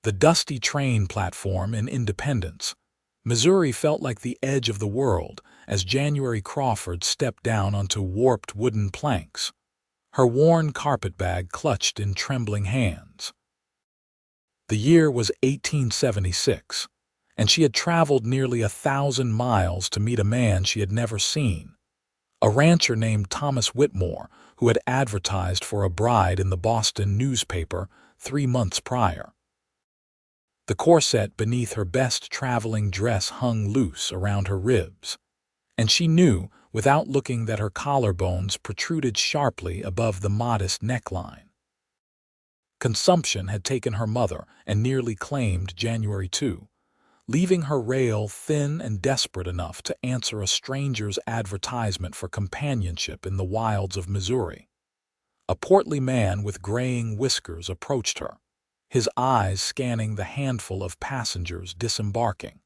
The dusty train platform in Independence, Missouri felt like the edge of the world as January Crawford stepped down onto warped wooden planks, her worn carpetbag clutched in trembling hands. The year was 1876, and she had traveled nearly 1,000 miles to meet a man she had never seen, a rancher named Thomas Whitmore who had advertised for a bride in the Boston newspaper 3 months prior. The corset beneath her best traveling dress hung loose around her ribs, and she knew, without looking, that her collarbones protruded sharply above the modest neckline. Consumption had taken her mother and nearly claimed January too, leaving her rail thin and desperate enough to answer a stranger's advertisement for companionship in the wilds of Missouri. A portly man with graying whiskers approached her, his eyes scanning the handful of passengers disembarking.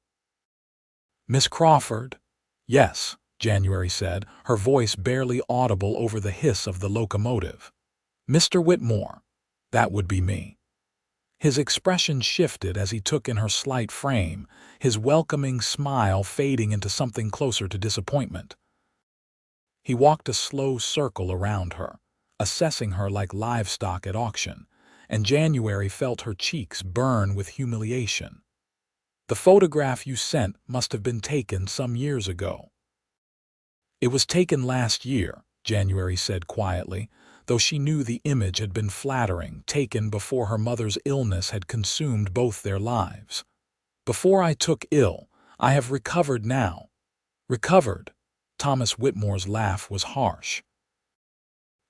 "Miss Crawford?" "Yes," January said, her voice barely audible over the hiss of the locomotive. "Mr. Whitmore?" "That would be me." His expression shifted as he took in her slight frame, his welcoming smile fading into something closer to disappointment. He walked a slow circle around her, assessing her like livestock at auction, and January felt her cheeks burn with humiliation. "The photograph you sent must have been taken some years ago." "It was taken last year," January said quietly, though she knew the image had been flattering, taken before her mother's illness had consumed both their lives. "Before I took ill, I have recovered now." "Recovered?" Thomas Whitmore's laugh was harsh.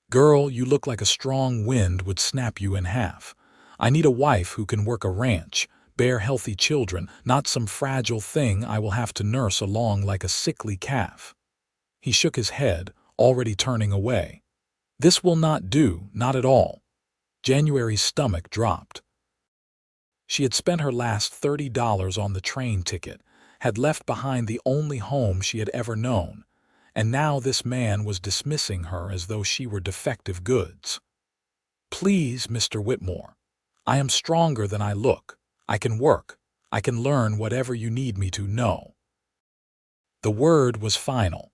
"Girl, you look like a strong wind would snap you in half. I need a wife who can work a ranch, bear healthy children, not some fragile thing I will have to nurse along like a sickly calf." He shook his head, already turning away. "This will not do, not at all." January's stomach dropped. She had spent her last $30 on the train ticket, had left behind the only home she had ever known, and now this man was dismissing her as though she were defective goods. "Please, Mr. Whitmore, I am stronger than I look. I can work. I can learn whatever you need me to know." The word was final.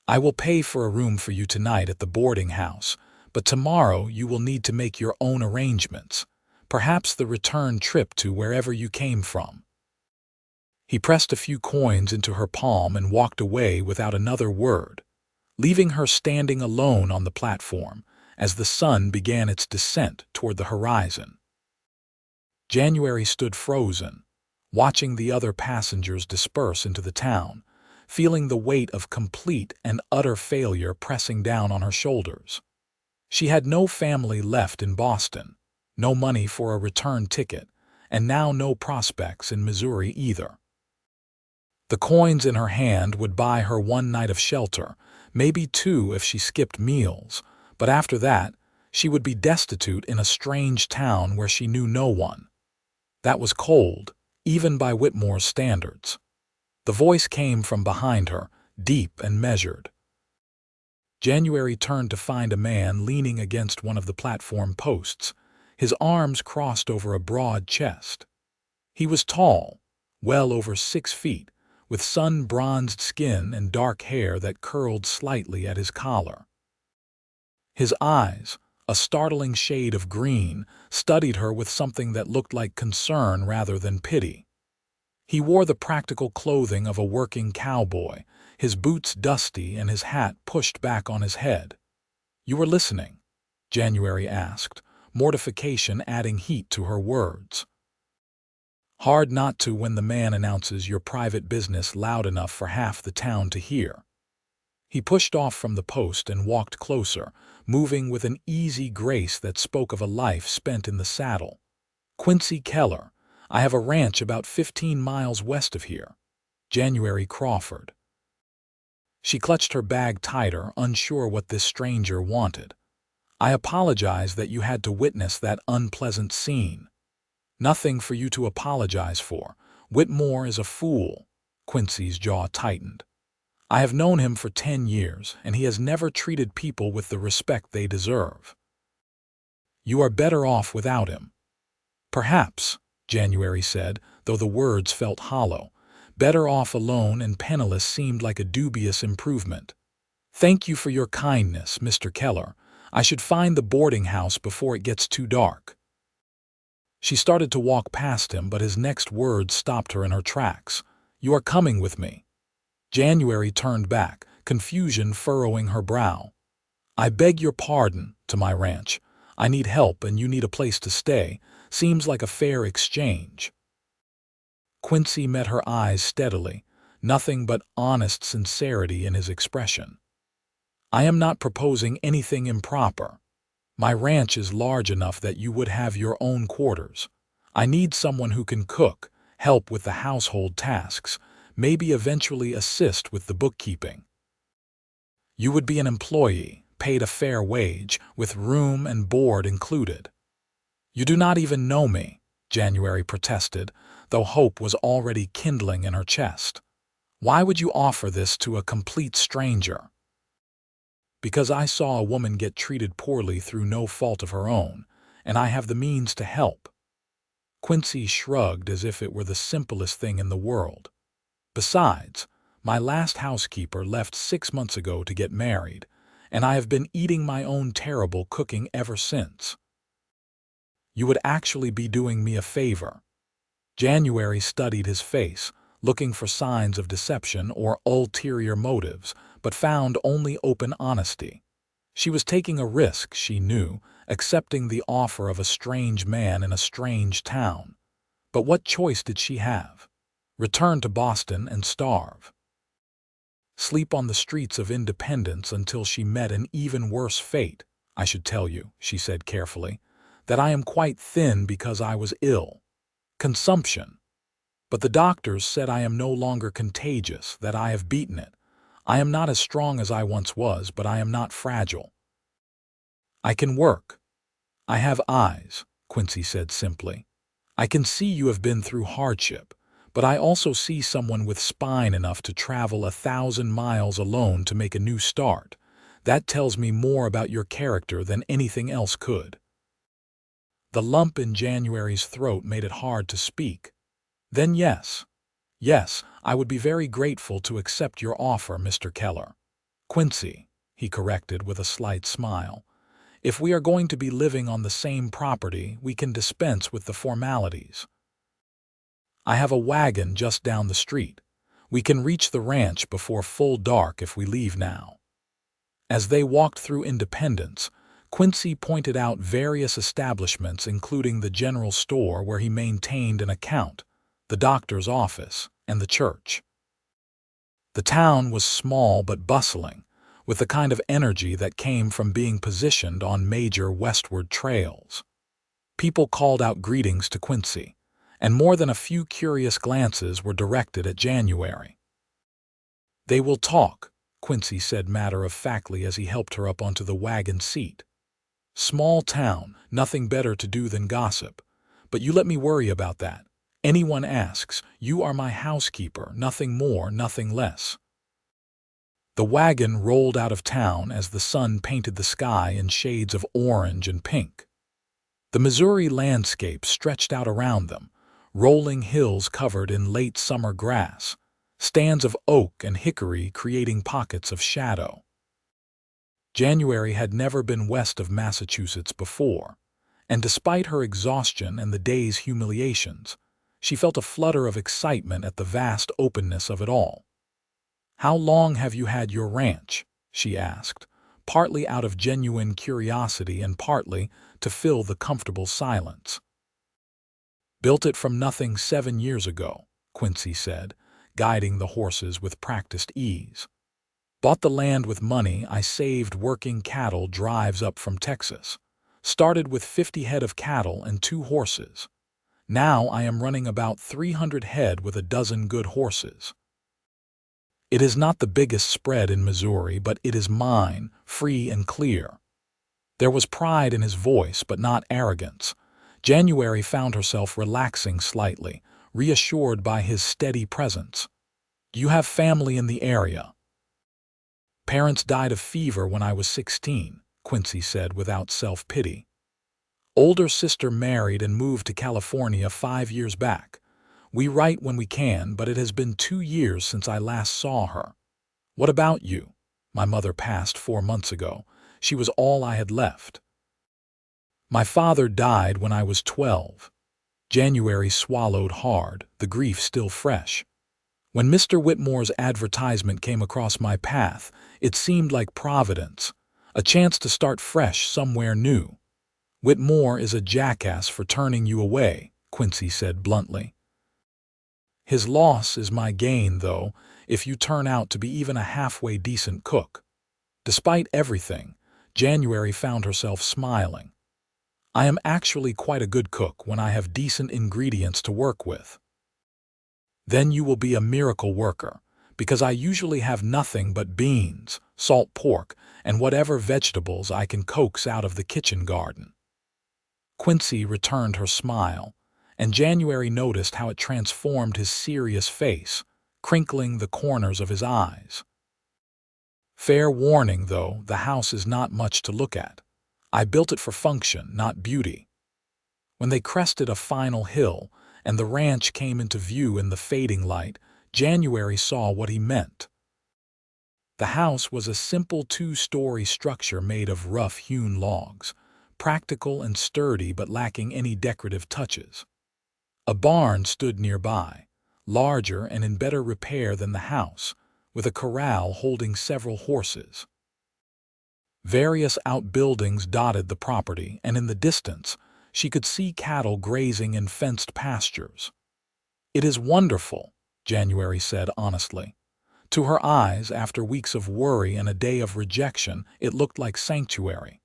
"I will pay for a room for you tonight at the boarding house, but tomorrow you will need to make your own arrangements, perhaps the return trip to wherever you came from." He pressed a few coins into her palm and walked away without another word, leaving her standing alone on the platform as the sun began its descent toward the horizon. January stood frozen, watching the other passengers disperse into the town, feeling the weight of complete and utter failure pressing down on her shoulders. She had no family left in Boston, no money for a return ticket, and now no prospects in Missouri either. The coins in her hand would buy her one night of shelter, maybe two if she skipped meals, but after that, she would be destitute in a strange town where she knew no one. That was cold, even by Whitmore's standards. The voice came from behind her, deep and measured. January turned to find a man leaning against one of the platform posts, his arms crossed over a broad chest. He was tall, well over 6 feet, with sun-bronzed skin and dark hair that curled slightly at his collar. His eyes, a startling shade of green, studied her with something that looked like concern rather than pity. He wore the practical clothing of a working cowboy, his boots dusty and his hat pushed back on his head. "You were listening?" January asked, mortification adding heat to her words. "Hard not to when the man announces your private business loud enough for half the town to hear." He pushed off from the post and walked closer, moving with an easy grace that spoke of a life spent in the saddle. "Quincy Keller. I have a ranch about 15 miles west of here. January Crawford." She clutched her bag tighter, unsure what this stranger wanted. "I apologize that you had to witness that unpleasant scene." "Nothing for you to apologize for. Whitmore is a fool." Quincy's jaw tightened. "I have known him for 10 years, and he has never treated people with the respect they deserve." "You are better off without him." "Perhaps," January said, though the words felt hollow. Better off alone and penniless seemed like a dubious improvement. Thank you for your kindness, Mr. Keller. I should find the boarding house before it gets too dark. She started to walk past him, but his next words stopped her in her tracks. You are coming with me. January turned back, confusion furrowing her brow. I beg your pardon, to my ranch. I need help and you need a place to stay. Seems like a fair exchange. Quincy met her eyes steadily, nothing but honest sincerity in his expression. I am not proposing anything improper. My ranch is large enough that you would have your own quarters. I need someone who can cook, help with the household tasks, maybe eventually assist with the bookkeeping. You would be an employee, paid a fair wage, with room and board included. You do not even know me, January protested, though hope was already kindling in her chest. Why would you offer this to a complete stranger? Because I saw a woman get treated poorly through no fault of her own, and I have the means to help. Quincy shrugged as if it were the simplest thing in the world. Besides, my last housekeeper left 6 months ago to get married, and I have been eating my own terrible cooking ever since. You would actually be doing me a favor. January studied his face, looking for signs of deception or ulterior motives, but found only open honesty. She was taking a risk, she knew, accepting the offer of a strange man in a strange town. But what choice did she have? Return to Boston and starve? Sleep on the streets of Independence until she met an even worse fate? I should tell you, she said carefully, that I am quite thin because I was ill. Consumption. But the doctors said I am no longer contagious, that I have beaten it. I am not as strong as I once was, but I am not fragile. I can work. I have eyes, Quincy said simply. I can see you have been through hardship, but I also see someone with spine enough to travel 1,000 miles alone to make a new start. That tells me more about your character than anything else could. The lump in January's throat made it hard to speak. Then yes, I would be very grateful to accept your offer, Mr. Keller. Quincy, he corrected with a slight smile. If we are going to be living on the same property, we can dispense with the formalities. I have a wagon just down the street. We can reach the ranch before full dark if we leave now. As they walked through Independence, Quincy pointed out various establishments, including the general store where he maintained an account, the doctor's office, and the church. The town was small but bustling, with the kind of energy that came from being positioned on major westward trails. People called out greetings to Quincy, and more than a few curious glances were directed at January. They will talk, Quincy said matter-of-factly as he helped her up onto the wagon seat. Small town, nothing better to do than gossip. But you let me worry about that. Anyone asks, you are my housekeeper, nothing more, nothing less. The wagon rolled out of town as the sun painted the sky in shades of orange and pink. The Missouri landscape stretched out around them, rolling hills covered in late summer grass, stands of oak and hickory creating pockets of shadow. January had never been west of Massachusetts before, and despite her exhaustion and the day's humiliations, she felt a flutter of excitement at the vast openness of it all. How long have you had your ranch? She asked, partly out of genuine curiosity and partly to fill the comfortable silence. Built it from nothing 7 years ago, Quincy said, guiding the horses with practiced ease. Bought the land with money I saved working cattle drives up from Texas. Started with 50 head of cattle and 2 horses. Now I am running about 300 head with a dozen good horses. It is not the biggest spread in Missouri, but it is mine, free and clear. There was pride in his voice, but not arrogance. January found herself relaxing slightly, reassured by his steady presence. You have family in the area. Parents died of fever when I was 16, Quincy said without self-pity. Older sister married and moved to California 5 years back. We write when we can, but it has been 2 years since I last saw her. What about you? My mother passed 4 months ago. She was all I had left. My father died when I was 12. January swallowed hard, the grief still fresh. When Mr. Whitmore's advertisement came across my path, it seemed like providence, a chance to start fresh somewhere new. Whitmore is a jackass for turning you away, Quincy said bluntly. His loss is my gain, though, if you turn out to be even a halfway decent cook. Despite everything, January found herself smiling. I am actually quite a good cook when I have decent ingredients to work with. Then you will be a miracle worker, because I usually have nothing but beans, salt pork, and whatever vegetables I can coax out of the kitchen garden. Quincy returned her smile, and January noticed how it transformed his serious face, crinkling the corners of his eyes. Fair warning, though, the house is not much to look at. I built it for function, not beauty. When they crested a final hill and the ranch came into view in the fading light, January saw what he meant. The house was a simple 2-story structure made of rough-hewn logs, practical and sturdy but lacking any decorative touches. A barn stood nearby, larger and in better repair than the house, with a corral holding several horses. Various outbuildings dotted the property, and in the distance, she could see cattle grazing in fenced pastures. "It is wonderful," January said honestly. To her eyes, after weeks of worry and a day of rejection, it looked like sanctuary.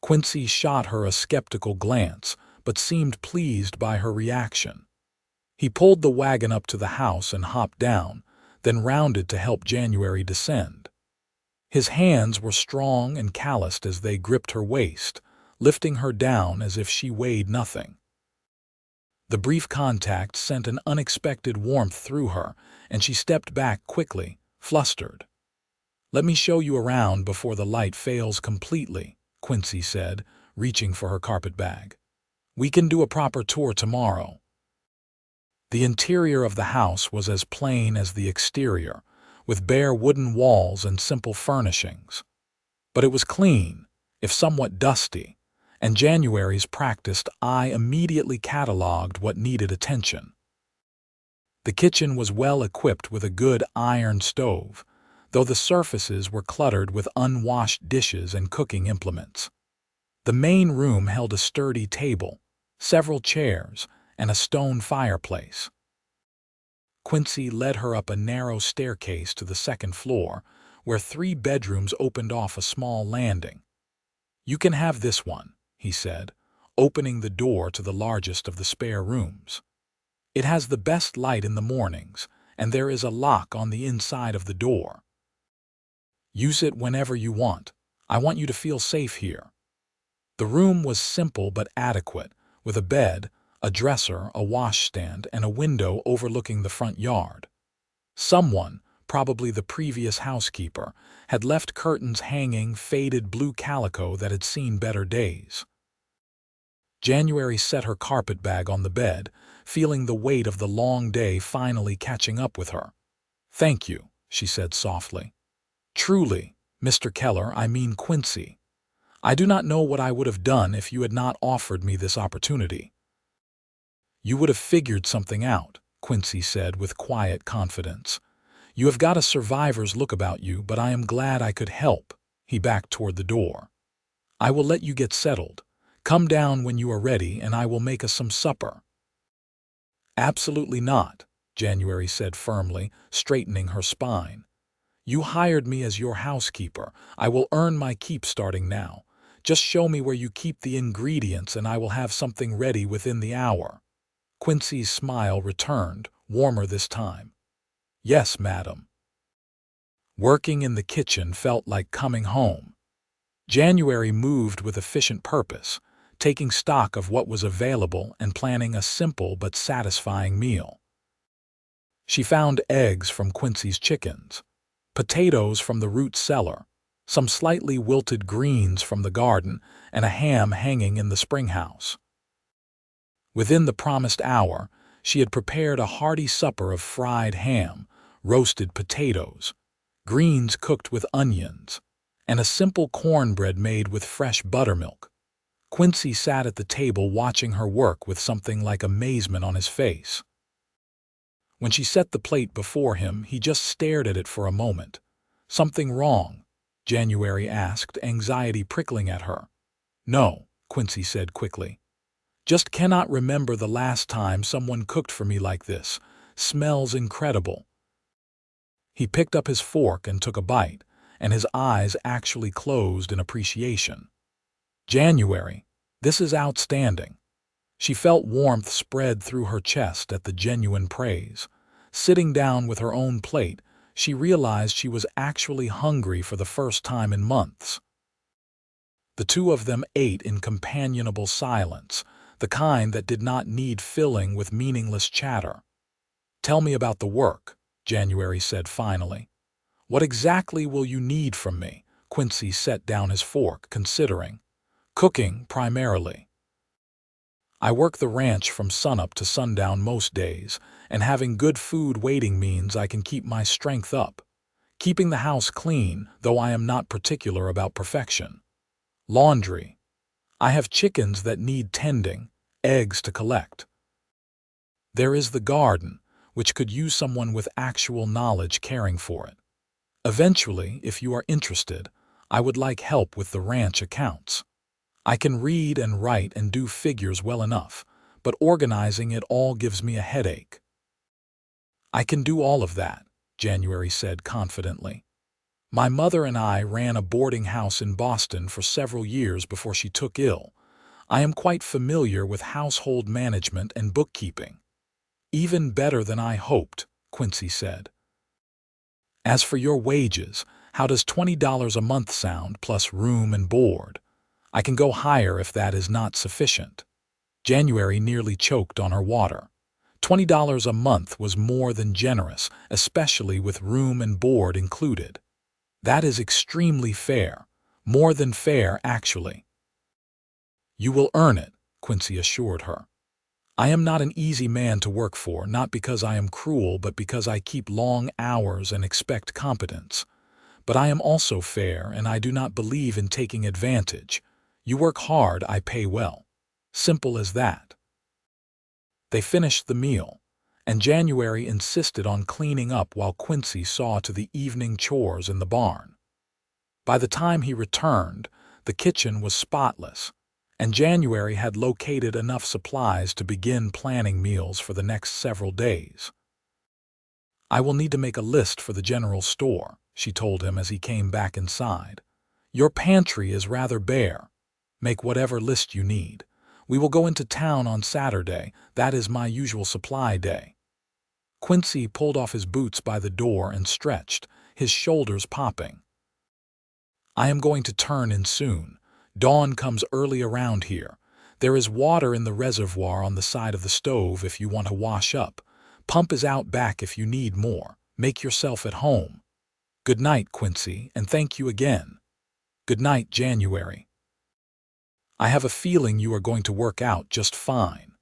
Quincy shot her a skeptical glance, but seemed pleased by her reaction. He pulled the wagon up to the house and hopped down, then rounded to help January descend. His hands were strong and calloused as they gripped her waist, lifting her down as if she weighed nothing. The brief contact sent an unexpected warmth through her, and she stepped back quickly, flustered. "Let me show you around before the light fails completely," Quincy said, reaching for her carpet bag. "We can do a proper tour tomorrow." The interior of the house was as plain as the exterior, with bare wooden walls and simple furnishings. But it was clean, if somewhat dusty, and January's practiced eye immediately cataloged what needed attention. The kitchen was well equipped with a good iron stove, though the surfaces were cluttered with unwashed dishes and cooking implements. The main room held a sturdy table, several chairs, and a stone fireplace. Quincy led her up a narrow staircase to the second floor, where 3 bedrooms opened off a small landing. "You can have this one," he said, opening the door to the largest of the spare rooms. "It has the best light in the mornings, and there is a lock on the inside of the door. Use it whenever you want. I want you to feel safe here." The room was simple but adequate, with a bed, a dresser, a washstand, and a window overlooking the front yard. Someone, probably the previous housekeeper, had left curtains hanging faded blue calico that had seen better days. January set her carpet bag on the bed, feeling the weight of the long day finally catching up with her. "Thank you," she said softly. "Truly, Mr. Keller, I mean Quincy. I do not know what I would have done if you had not offered me this opportunity." "You would have figured something out," Quincy said with quiet confidence. "You have got a survivor's look about you, but I am glad I could help." He backed toward the door. "I will let you get settled. Come down when you are ready, and I will make us some supper." "Absolutely not," January said firmly, straightening her spine. "You hired me as your housekeeper. I will earn my keep starting now. Just show me where you keep the ingredients, and I will have something ready within the hour." Quincy's smile returned, warmer this time. "Yes, madam." Working in the kitchen felt like coming home. January moved with efficient purpose, taking stock of what was available and planning a simple but satisfying meal. She found eggs from Quincy's chickens, potatoes from the root cellar, some slightly wilted greens from the garden, and a ham hanging in the spring house. Within the promised hour, she had prepared a hearty supper of fried ham, roasted potatoes, greens cooked with onions, and a simple cornbread made with fresh buttermilk. Quincy sat at the table watching her work with something like amazement on his face. When she set the plate before him, he just stared at it for a moment. "Something wrong?" January asked, anxiety prickling at her. "No," Quincy said quickly. "Just cannot remember the last time someone cooked for me like this. Smells incredible." He picked up his fork and took a bite, and his eyes actually closed in appreciation. "January, this is outstanding." She felt warmth spread through her chest at the genuine praise. Sitting down with her own plate, she realized she was actually hungry for the first time in months. The two of them ate in companionable silence, the kind that did not need filling with meaningless chatter. "Tell me about the work," January said finally. "What exactly will you need from me?" Quincy set down his fork, considering. "Cooking, primarily. I work the ranch from sunup to sundown most days, and having good food waiting means I can keep my strength up. Keeping the house clean, though I am not particular about perfection. Laundry. I have chickens that need tending, eggs to collect. There is the garden, which could use someone with actual knowledge caring for it. Eventually, if you are interested, I would like help with the ranch accounts. I can read and write and do figures well enough, but organizing it all gives me a headache." "I can do all of that," January said confidently. "My mother and I ran a boarding house in Boston for several years before she took ill. I am quite familiar with household management and bookkeeping." "Even better than I hoped," Quincy said. "As for your wages, how does $20 a month sound plus room and board? I can go higher if that is not sufficient." January nearly choked on her water. $20 a month was more than generous, especially with room and board included. "That is extremely fair. More than fair, actually." "You will earn it," Quincy assured her. "I am not an easy man to work for, not because I am cruel, but because I keep long hours and expect competence. But I am also fair, and I do not believe in taking advantage. You work hard, I pay well. Simple as that." They finished the meal, and January insisted on cleaning up while Quincy saw to the evening chores in the barn. By the time he returned, the kitchen was spotless, and January had located enough supplies to begin planning meals for the next several days. "I will need to make a list for the general store," she told him as he came back inside. "Your pantry is rather bare. Make whatever list you need. We will go into town on Saturday. That is my usual supply day." Quincy pulled off his boots by the door and stretched, his shoulders popping. "I am going to turn in soon. Dawn comes early around here. There is water in the reservoir on the side of the stove if you want to wash up. Pump is out back if you need more. Make yourself at home. Good night, Quincy, and thank you again." "Good night, January. I have a feeling you are going to work out just fine."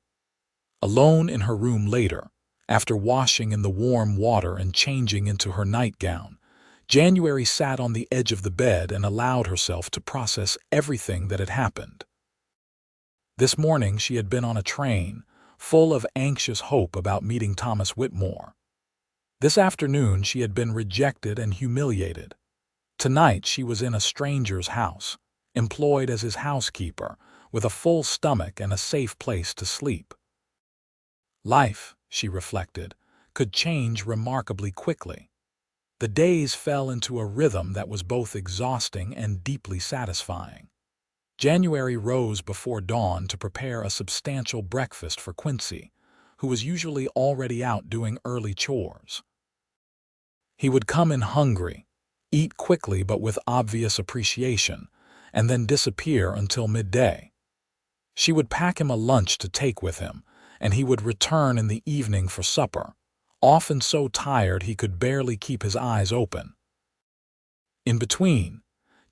Alone in her room later, after washing in the warm water and changing into her nightgown, January sat on the edge of the bed and allowed herself to process everything that had happened. This morning she had been on a train, full of anxious hope about meeting Thomas Whitmore. This afternoon she had been rejected and humiliated. Tonight she was in a stranger's house, employed as his housekeeper, with a full stomach and a safe place to sleep. Life, she reflected, could change remarkably quickly. The days fell into a rhythm that was both exhausting and deeply satisfying. January rose before dawn to prepare a substantial breakfast for Quincy, who was usually already out doing early chores. He would come in hungry, eat quickly but with obvious appreciation, and then disappear until midday. She would pack him a lunch to take with him, and he would return in the evening for supper, often so tired he could barely keep his eyes open. In between,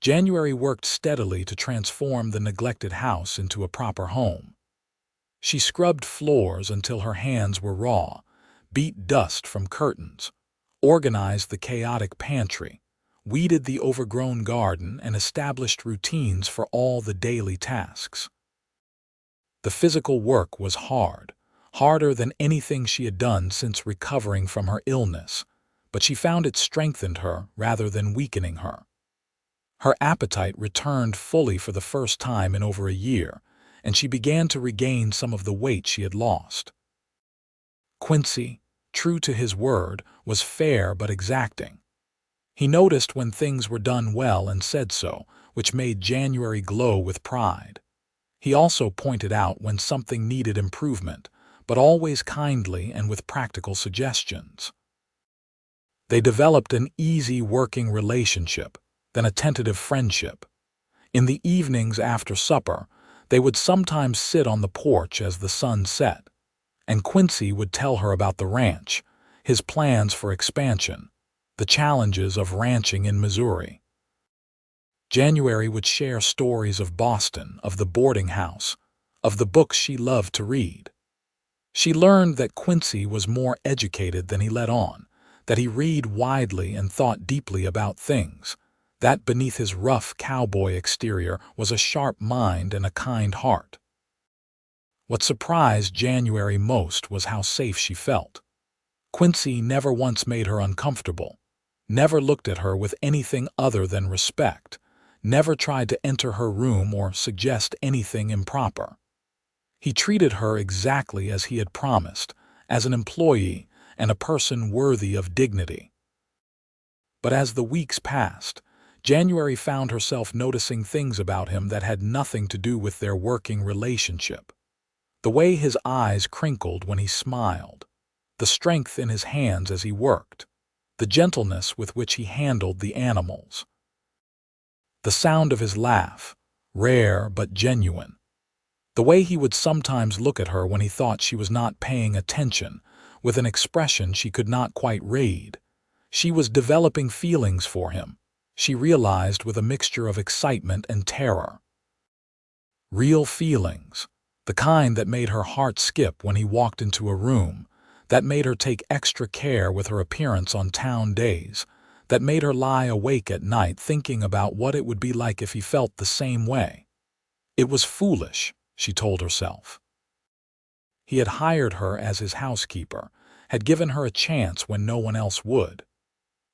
January worked steadily to transform the neglected house into a proper home. She scrubbed floors until her hands were raw, beat dust from curtains, organized the chaotic pantry, weeded the overgrown garden, and established routines for all the daily tasks. The physical work was hard, harder than anything she had done since recovering from her illness, but she found it strengthened her rather than weakening her. Her appetite returned fully for the first time in over a year, and she began to regain some of the weight she had lost. Quincy, true to his word, was fair but exacting. He noticed when things were done well and said so, which made January glow with pride. He also pointed out when something needed improvement, but always kindly and with practical suggestions. They developed an easy working relationship, then a tentative friendship. In the evenings after supper, they would sometimes sit on the porch as the sun set, and Quincy would tell her about the ranch, his plans for expansion, the challenges of ranching in Missouri. January would share stories of Boston, of the boarding house, of the books she loved to read. She learned that Quincy was more educated than he let on, that he read widely and thought deeply about things, that beneath his rough cowboy exterior was a sharp mind and a kind heart. What surprised January most was how safe she felt. Quincy never once made her uncomfortable, never looked at her with anything other than respect, never tried to enter her room or suggest anything improper. He treated her exactly as he had promised, as an employee and a person worthy of dignity. But as the weeks passed, January found herself noticing things about him that had nothing to do with their working relationship. The way his eyes crinkled when he smiled, the strength in his hands as he worked, the gentleness with which he handled the animals, the sound of his laugh, rare but genuine, the way he would sometimes look at her when he thought she was not paying attention, with an expression she could not quite read. She was developing feelings for him, she realized, with a mixture of excitement and terror. Real feelings, the kind that made her heart skip when he walked into a room, that made her take extra care with her appearance on town days, that made her lie awake at night thinking about what it would be like if he felt the same way. It was foolish, she told herself. He had hired her as his housekeeper, had given her a chance when no one else would.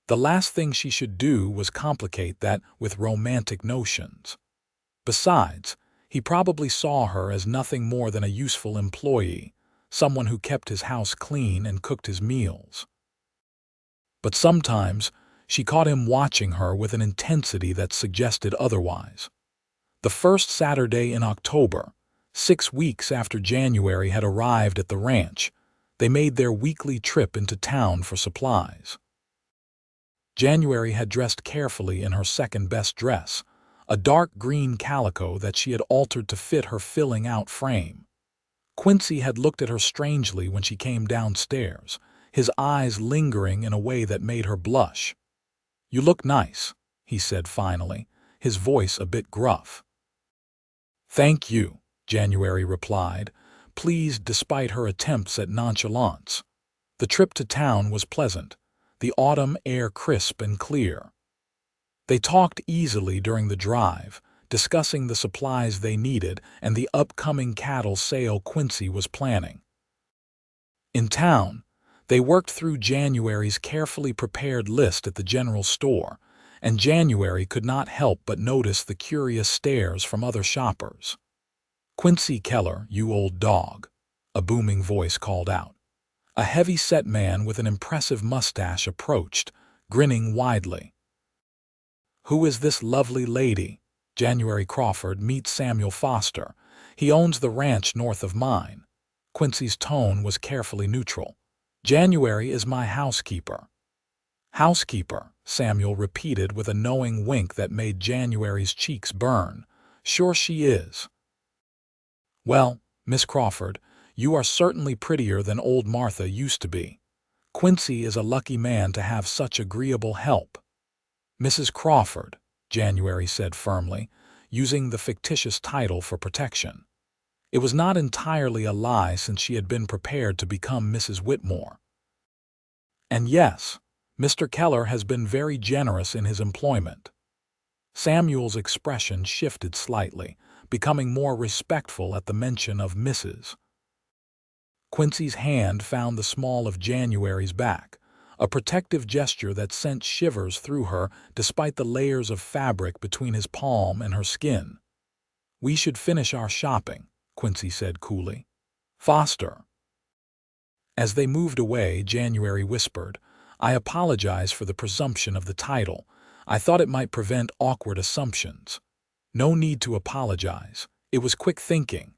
The last thing she should do was complicate that with romantic notions. Besides, he probably saw her as nothing more than a useful employee, someone who kept his house clean and cooked his meals. But sometimes she caught him watching her with an intensity that suggested otherwise. The first Saturday in October, 6 weeks after January had arrived at the ranch, they made their weekly trip into town for supplies. January had dressed carefully in her second-best dress, a dark green calico that she had altered to fit her filling-out frame. Quincy had looked at her strangely when she came downstairs, his eyes lingering in a way that made her blush. "You look nice," he said finally, his voice a bit gruff. "Thank you," January replied, pleased despite her attempts at nonchalance. The trip to town was pleasant, the autumn air crisp and clear. They talked easily during the drive, discussing the supplies they needed and the upcoming cattle sale Quincy was planning. In town, they worked through January's carefully prepared list at the general store, and January could not help but notice the curious stares from other shoppers. "Quincy Keller, you old dog," a booming voice called out. A heavy-set man with an impressive mustache approached, grinning widely. "Who is this lovely lady?" "January Crawford, meet Samuel Foster. He owns the ranch north of mine." Quincy's tone was carefully neutral. "January is my housekeeper." "Housekeeper," Samuel repeated with a knowing wink that made January's cheeks burn. "Sure she is." "Well, Miss Crawford, you are certainly prettier than old Martha used to be. Quincy is a lucky man to have such agreeable help." "Mrs. Crawford," January said firmly, using the fictitious title for protection. It was not entirely a lie since she had been prepared to become Mrs. Whitmore. And yes, Mr. Keller has been very generous in his employment. Samuel's expression shifted slightly, becoming more respectful at the mention of Mrs. Quincy's hand found the small of January's back, a protective gesture that sent shivers through her despite the layers of fabric between his palm and her skin. "We should finish our shopping," Quincy said coolly. "Foster." As they moved away, January whispered, "I apologize for the presumption of the title. I thought it might prevent awkward assumptions." "No need to apologize. It was quick thinking."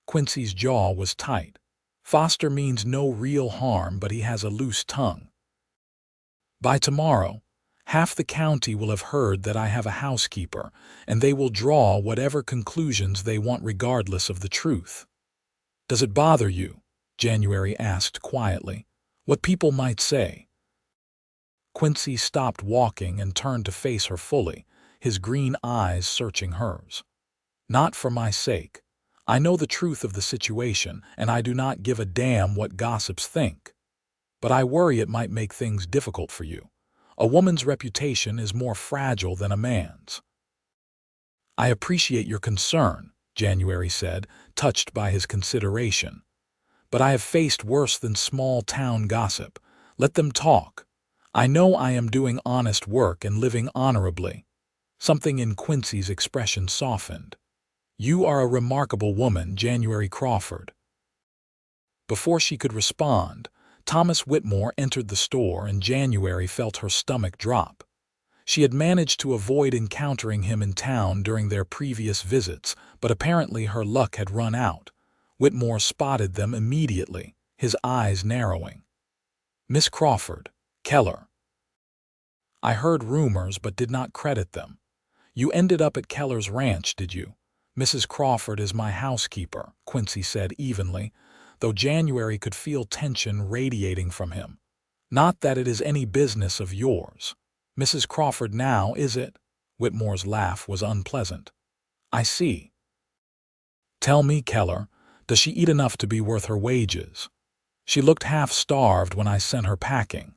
Quincy's jaw was tight. Foster means no real harm, but he has a loose tongue. "By tomorrow, half the county will have heard that I have a housekeeper, and they will draw whatever conclusions they want regardless of the truth." "Does it bother you?" January asked quietly. "What people might say?" Quincy stopped walking and turned to face her fully, his green eyes searching hers. "Not for my sake. I know the truth of the situation, and I do not give a damn what gossips think. But I worry it might make things difficult for you. A woman's reputation is more fragile than a man's." "I appreciate your concern," January said, touched by his consideration. "But I have faced worse than small-town gossip. Let them talk. I know I am doing honest work and living honorably." Something in Quincy's expression softened. "You are a remarkable woman, January Crawford." Before she could respond, Thomas Whitmore entered the store and January felt her stomach drop. She had managed to avoid encountering him in town during their previous visits, but apparently her luck had run out. Whitmore spotted them immediately, his eyes narrowing. "Miss Crawford, Keller." "I heard rumors but did not credit them. You ended up at Keller's ranch, did you?" "Mrs. Crawford is my housekeeper," Quincy said evenly, though January could feel tension radiating from him. "Not that it is any business of yours." "Mrs. Crawford now, is it?" Whitmore's laugh was unpleasant. "I see." "Tell me, Keller, does she eat enough to be worth her wages? She looked half-starved when I sent her packing."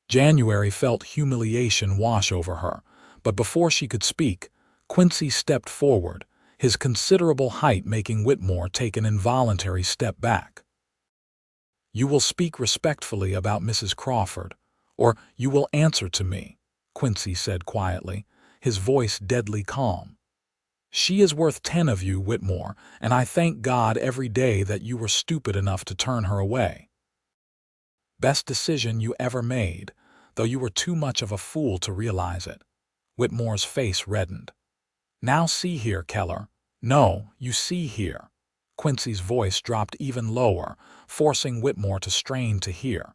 January felt humiliation wash over her, but before she could speak, Quincy stepped forward, his considerable height making Whitmore take an involuntary step back. "You will speak respectfully about Mrs. Crawford, or you will answer to me," Quincy said quietly, his voice deadly calm. "She is worth 10 of you, Whitmore, and I thank God every day that you were stupid enough to turn her away. Best decision you ever made, though you were too much of a fool to realize it." Whitmore's face reddened. "Now see here, Keller." "No, you see here." Quincy's voice dropped even lower, forcing Whitmore to strain to hear.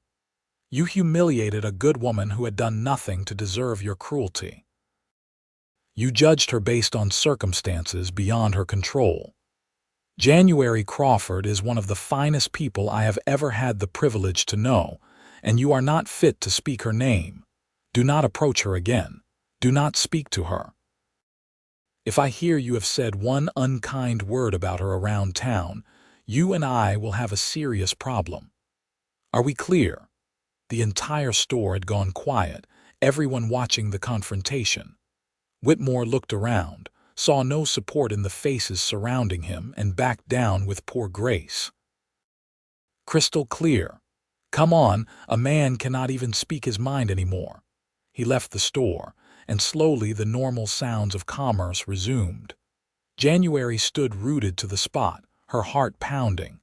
"You humiliated a good woman who had done nothing to deserve your cruelty. You judged her based on circumstances beyond her control. January Crawford is one of the finest people I have ever had the privilege to know, and you are not fit to speak her name. Do not approach her again. Do not speak to her. If I hear you have said one unkind word about her around town, you and I will have a serious problem. Are we clear?" The entire store had gone quiet, everyone watching the confrontation. Whitmore looked around, saw no support in the faces surrounding him, and backed down with poor grace. "Crystal clear. Come on, a man cannot even speak his mind anymore." He left the store, and slowly the normal sounds of commerce resumed. January stood rooted to the spot, her heart pounding.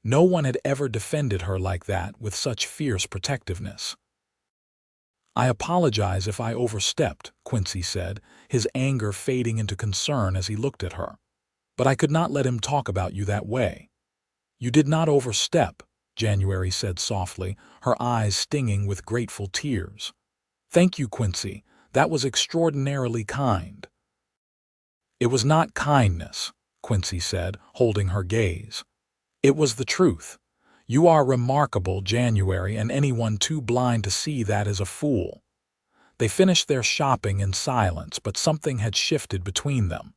No one had ever defended her like that with such fierce protectiveness. "I apologize if I overstepped," Quincy said, his anger fading into concern as he looked at her. "But I could not let him talk about you that way." "You did not overstep," January said softly, her eyes stinging with grateful tears. "Thank you, Quincy. That was extraordinarily kind." "It was not kindness," Quincy said, holding her gaze. "It was the truth. You are remarkable, January, and anyone too blind to see that is a fool. They finished their shopping in silence, but something had shifted between them.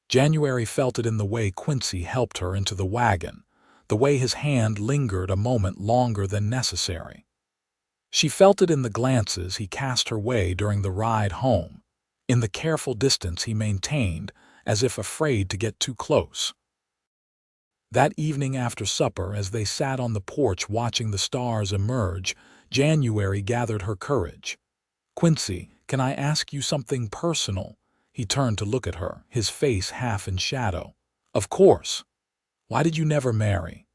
January felt it in the way Quincy helped her into the wagon, the way his hand lingered a moment longer than necessary. She felt it in the glances he cast her way during the ride home, in the careful distance he maintained, as if afraid to get too close. That evening after supper, as they sat on the porch watching the stars emerge, January gathered her courage. "Quincy, can I ask you something personal?" He turned to look at her, his face half in shadow. "Of course. Why did you never marry?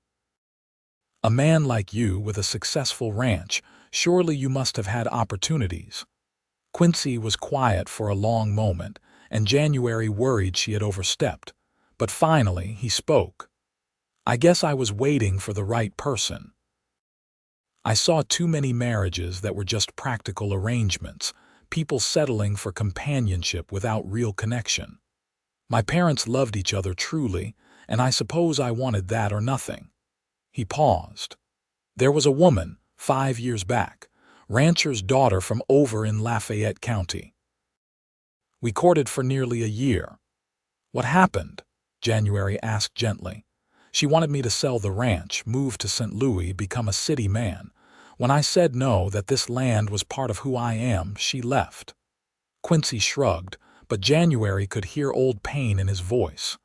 A man like you with a successful ranch, surely you must have had opportunities." Quincy was quiet for a long moment, and January worried she had overstepped. But finally he spoke. "I guess I was waiting for the right person. I saw too many marriages that were just practical arrangements, people settling for companionship without real connection. My parents loved each other truly, and I suppose I wanted that or nothing." He paused. "There was a woman, 5 years back, rancher's daughter from over in Lafayette County. We courted for nearly a year." "What happened?" January asked gently. "She wanted me to sell the ranch, move to St. Louis, become a city man. When I said no, that this land was part of who I am, she left." Quincy shrugged, but January could hear old pain in his voice.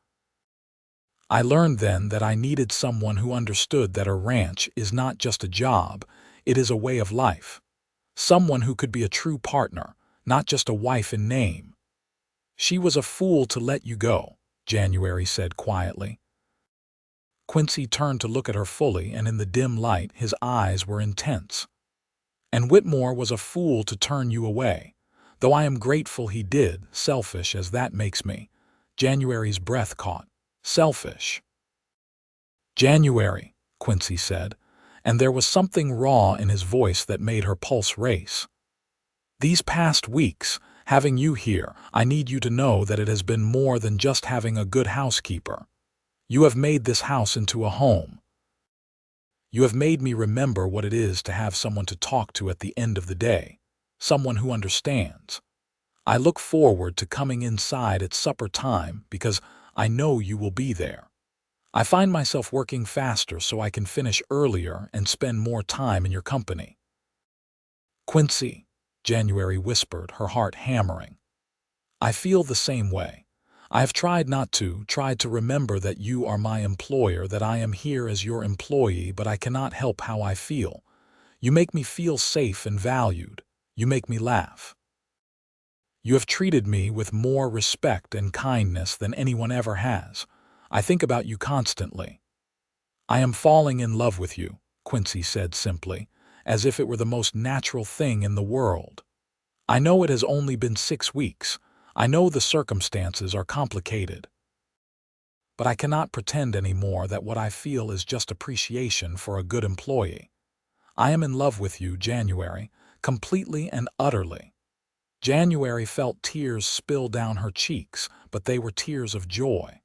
"I learned then that I needed someone who understood that a ranch is not just a job, it is a way of life. Someone who could be a true partner, not just a wife in name." "She was a fool to let you go," January said quietly. Quincy turned to look at her fully, and in the dim light his eyes were intense. "And Whitmore was a fool to turn you away, though I am grateful he did, selfish as that makes me." January's breath caught. "Selfish?" "January," Quincy said, and there was something raw in his voice that made her pulse race. "These past weeks, having you here, I need you to know that it has been more than just having a good housekeeper. You have made this house into a home. You have made me remember what it is to have someone to talk to at the end of the day, someone who understands. I look forward to coming inside at supper time because I know you will be there. I find myself working faster so I can finish earlier and spend more time in your company." "Quincy," January whispered, her heart hammering. "I feel the same way. I have tried to remember that you are my employer, that I am here as your employee, but I cannot help how I feel. You make me feel safe and valued. You make me laugh. You have treated me with more respect and kindness than anyone ever has. I think about you constantly." "I am falling in love with you," Quincy said simply, as if it were the most natural thing in the world. "I know it has only been 6 weeks. I know the circumstances are complicated. But I cannot pretend anymore that what I feel is just appreciation for a good employee. I am in love with you, January, completely and utterly." January felt tears spill down her cheeks, but they were tears of joy.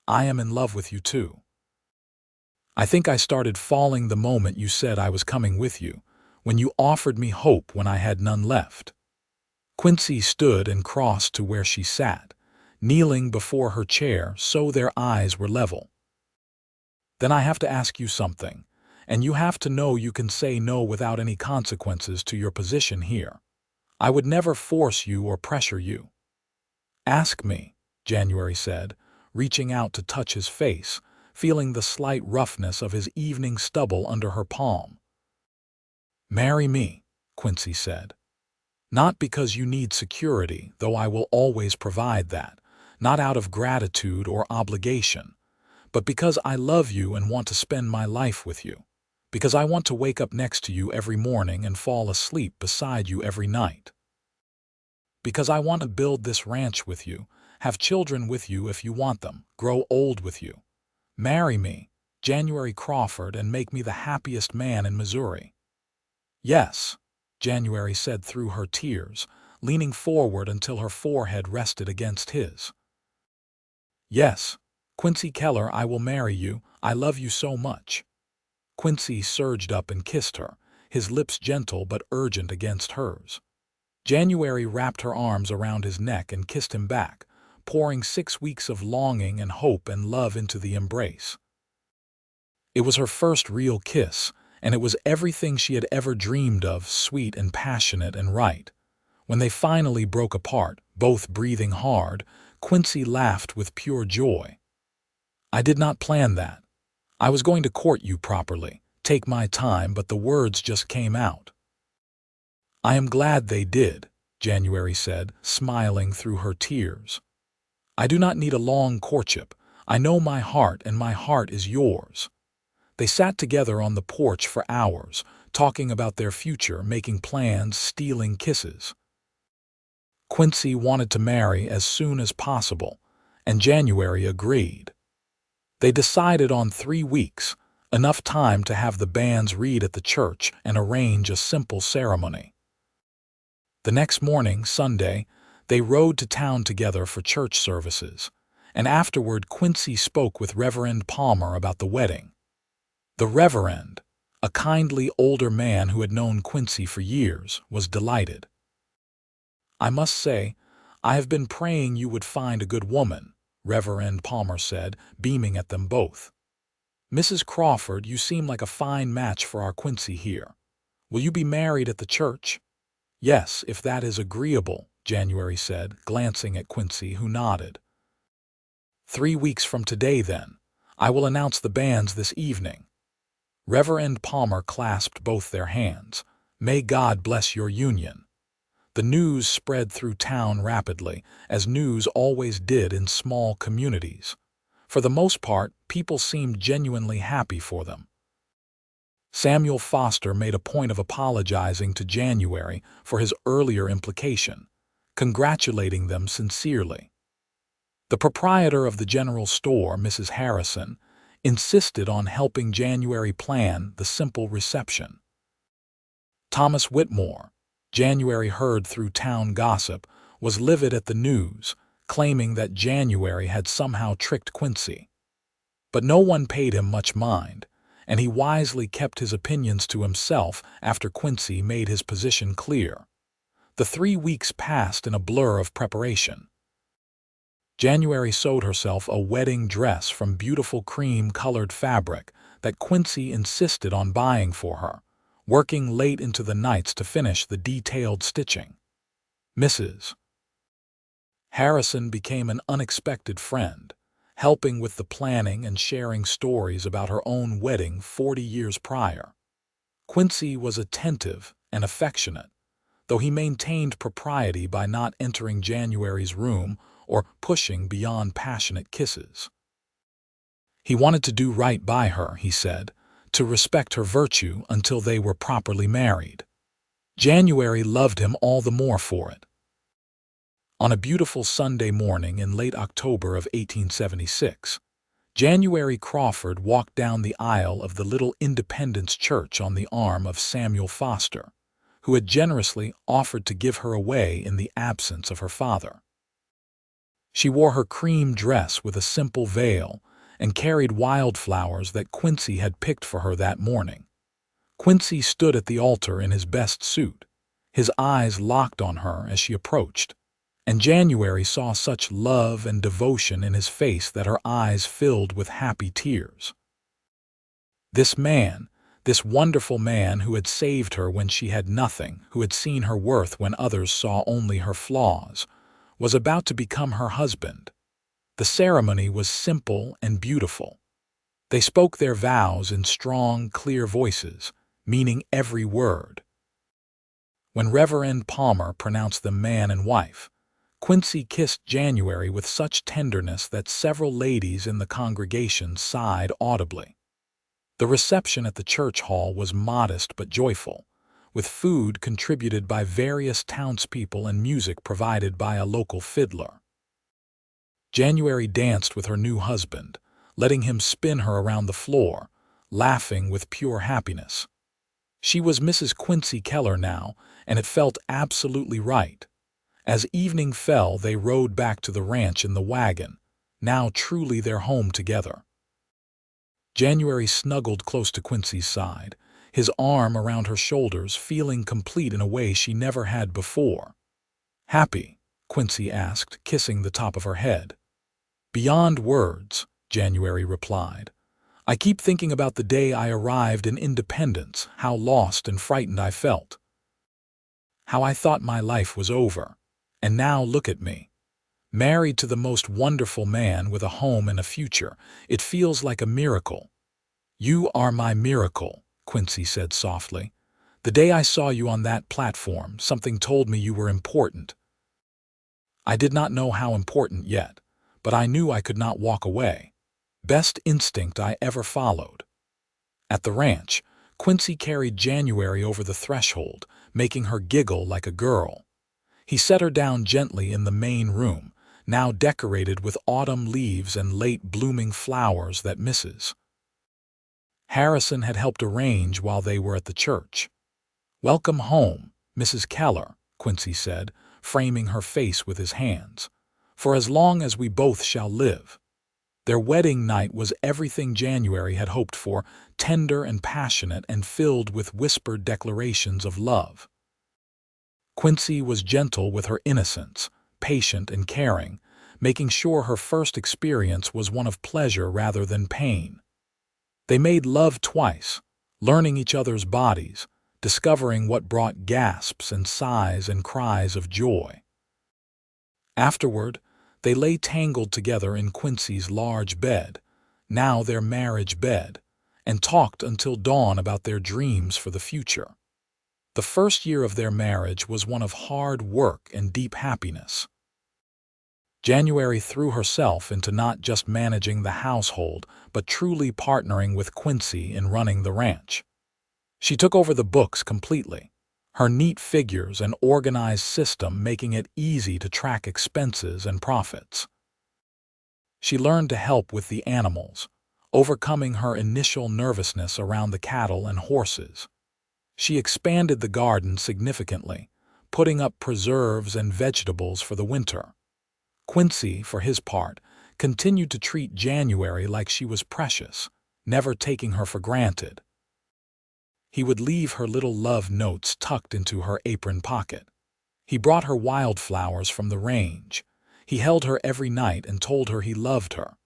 "I am in love with you too. I think I started falling the moment you said I was coming with you, when you offered me hope when I had none left." Quincy stood and crossed to where she sat, kneeling before her chair so their eyes were level. "Then I have to ask you something, and you have to know you can say no without any consequences to your position here. I would never force you or pressure you." "Ask me," January said, reaching out to touch his face, feeling the slight roughness of his evening stubble under her palm. "Marry me," Quincy said. "Not because you need security, though I will always provide that, not out of gratitude or obligation, but because I love you and want to spend my life with you, because I want to wake up next to you every morning and fall asleep beside you every night. Because I want to build this ranch with you, have children with you if you want them, grow old with you. Marry me, January Crawford, and make me the happiest man in Missouri." "Yes," January said through her tears, leaning forward until her forehead rested against his. "Yes, Quincy Keller, I will marry you. I love you so much." Quincy surged up and kissed her, his lips gentle but urgent against hers. January wrapped her arms around his neck and kissed him back, pouring 6 weeks of longing and hope and love into the embrace. It was her first real kiss, and it was everything she had ever dreamed of, sweet and passionate and right. When they finally broke apart, both breathing hard, Quincy laughed with pure joy. "I did not plan that. I was going to court you properly, take my time, but the words just came out." "I am glad they did," January said, smiling through her tears. "I do not need a long courtship. I know my heart, and my heart is yours." They sat together on the porch for hours, talking about their future, making plans, stealing kisses. Quincy wanted to marry as soon as possible, and January agreed. They decided on 3 weeks, enough time to have the banns read at the church and arrange a simple ceremony. The next morning, Sunday, they rode to town together for church services, and afterward Quincy spoke with Reverend Palmer about the wedding. The Reverend, a kindly older man who had known Quincy for years, was delighted. "I must say, I have been praying you would find a good woman," Reverend Palmer said, beaming at them both. "Mrs. Crawford, you seem like a fine match for our Quincy here. Will you be married at the church?" "Yes, if that is agreeable," January said, glancing at Quincy, who nodded. 3 weeks from today, then. I will announce the banns this evening." Reverend Palmer clasped both their hands. "May God bless your union." The news spread through town rapidly, as news always did in small communities. For the most part, people seemed genuinely happy for them. Samuel Foster made a point of apologizing to January for his earlier implication, congratulating them sincerely. The proprietor of the general store, Mrs. Harrison, insisted on helping January plan the simple reception. Thomas Whitmore, January heard through town gossip, was livid at the news, claiming that January had somehow tricked Quincy. But no one paid him much mind, and he wisely kept his opinions to himself after Quincy made his position clear. The 3 weeks passed in a blur of preparation. January sewed herself a wedding dress from beautiful cream-colored fabric that Quincy insisted on buying for her, working late into the nights to finish the detailed stitching. Mrs. Harrison became an unexpected friend, helping with the planning and sharing stories about her own wedding 40 years prior. Quincy was attentive and affectionate, though he maintained propriety by not entering January's room or pushing beyond passionate kisses. He wanted to do right by her, he said, to respect her virtue until they were properly married. January loved him all the more for it. On a beautiful Sunday morning in late October of 1876, January Crawford walked down the aisle of the little Independence Church on the arm of Samuel Foster, who had generously offered to give her away in the absence of her father. She wore her cream dress with a simple veil and carried wildflowers that Quincy had picked for her that morning. Quincy stood at the altar in his best suit, his eyes locked on her as she approached, and January saw such love and devotion in his face that her eyes filled with happy tears. This man, this wonderful man who had saved her when she had nothing, who had seen her worth when others saw only her flaws, was about to become her husband. The ceremony was simple and beautiful. They spoke their vows in strong, clear voices, meaning every word. When Reverend Palmer pronounced them man and wife, Quincy kissed January with such tenderness that several ladies in the congregation sighed audibly. The reception at the church hall was modest but joyful, with food contributed by various townspeople and music provided by a local fiddler. January danced with her new husband, letting him spin her around the floor, laughing with pure happiness. She was Mrs. Quincy Keller now, and it felt absolutely right. As evening fell, they rode back to the ranch in the wagon, now truly their home together. January snuggled close to Quincy's side, his arm around her shoulders, feeling complete in a way she never had before. Happy? Quincy asked, kissing the top of her head. Beyond words, January replied. I keep thinking about the day I arrived in Independence, how lost and frightened I felt. How I thought my life was over. And now look at me. Married to the most wonderful man with a home and a future. It feels like a miracle. You are my miracle, Quincy said softly. The day I saw you on that platform, something told me you were important. I did not know how important yet, but I knew I could not walk away. Best instinct I ever followed. At the ranch, Quincy carried January over the threshold, making her giggle like a girl. He set her down gently in the main room, now decorated with autumn leaves and late-blooming flowers that Mrs. Harrison had helped arrange while they were at the church. Welcome home, Mrs. Keller, Quincy said, framing her face with his hands. For as long as we both shall live. Their wedding night was everything January had hoped for, tender and passionate and filled with whispered declarations of love. Quincy was gentle with her innocence, patient and caring, making sure her first experience was one of pleasure rather than pain. They made love twice, learning each other's bodies, discovering what brought gasps and sighs and cries of joy. Afterward, they lay tangled together in Quincy's large bed, now their marriage bed, and talked until dawn about their dreams for the future. The first year of their marriage was one of hard work and deep happiness. January threw herself into not just managing the household, but truly partnering with Quincy in running the ranch. She took over the books completely, her neat figures and organized system making it easy to track expenses and profits. She learned to help with the animals, overcoming her initial nervousness around the cattle and horses. She expanded the garden significantly, putting up preserves and vegetables for the winter. Quincy, for his part, continued to treat January like she was precious, never taking her for granted. He would leave her little love notes tucked into her apron pocket. He brought her wildflowers from the range. He held her every night and told her he loved her.